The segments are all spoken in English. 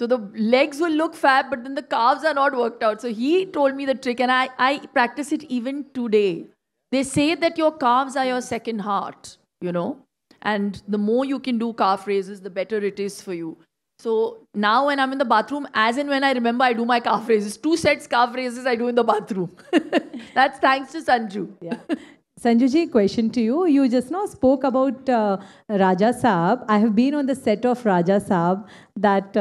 So the legs will look fat, but then the calves are not worked out. So he told me the trick, and I practice it even today. They say that your calves are your second heart, you know, and the more you can do calf raises, the better it is for you. So now when I'm in the bathroom, as and when I remember, I do my calf raises. 2 sets calf raises I do in the bathroom. That's thanks to Sanju. Yeah. Sanjuji, question to you. You just now spoke about Raja Saab. I have been on the set of Raja Saab, that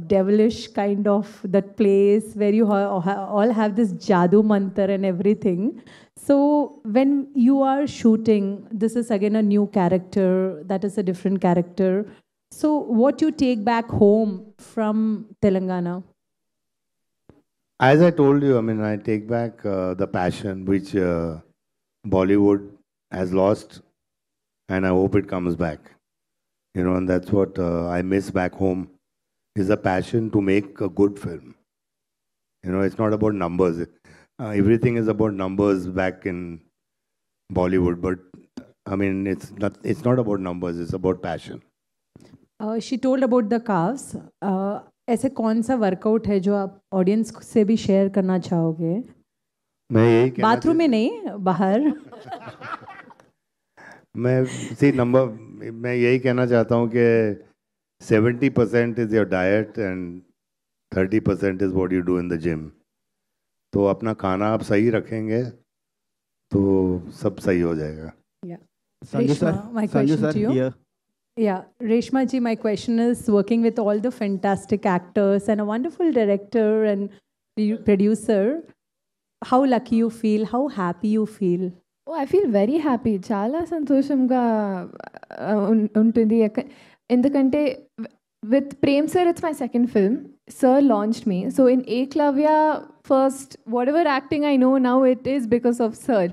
devilish kind of that place where you all have this Jadoo Mantar and everything. So when you are shooting, this is again a new character, that is a different character. So what you take back home from Telangana? As I told you, I mean, I take back the passion which Bollywood has lost, and I hope it comes back. You know, and that's what I miss back home, is a passion to make a good film. You know, it's not about numbers. Everything is about numbers back in Bollywood, but I mean, it's not about numbers. It's about passion. She told about the calves. ऐसे कौन सा workout है जो आप audience से भी share करना चाहोगे? मैं यही कहना बाथरूम में नहीं, बाहर. मैं यही कहना चाहता हूँ कि 70% is your diet and 30% is what you do in the gym. तो अपना खाना आप सही रखेंगे तो सब सही हो जाएगा. Yeah. Reshma, my question to you. Here. Yeah, Reshma ji, my question is, working with all the fantastic actors and a wonderful director and producer, how lucky you feel, how happy you feel? Oh, I feel very happy. Chala సంతోషంగా ఉంటుంది. ఎందుకంటే with Prem sir, it's my second film. Sir launched me. So in Eklavya, first, whatever acting I know now, it is because of Sir.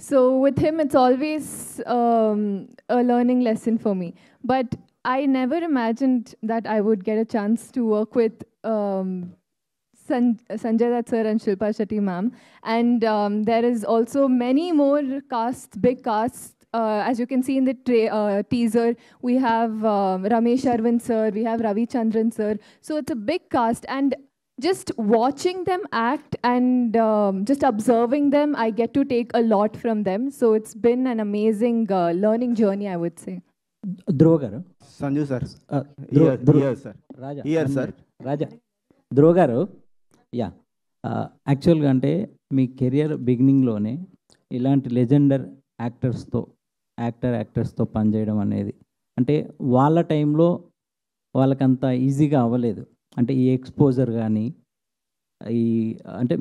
So with him, it's always a learning lesson for me. But I never imagined that I would get a chance to work with Sanjay Dutt sir and Shilpa Shetty ma'am. And there is also many more casts, big casts. As you can see in the teaser, we have Ramesh Arvind sir, we have Ravi Chandran sir. So it's a big cast, and just watching them act and just observing them, I get to take a lot from them. So it's been an amazing learning journey, I would say. ధ్రువ గారు, Sanju sir. Here, sir. Raja, Here, sir. రాజా, ధ్రువ గారు, yeah, యాక్చువల్గా అంటే మీ career బిగినింగ్లోనే ఇలాంటి Legender యాక్టర్స్తో పనిచేయడం అనేది, అంటే వాళ్ళ టైంలో వాళ్ళకంత ఈజీగా అవ్వలేదు. అంటే ఈ ఎక్స్పోజర్ కానీ, ఈ అంటే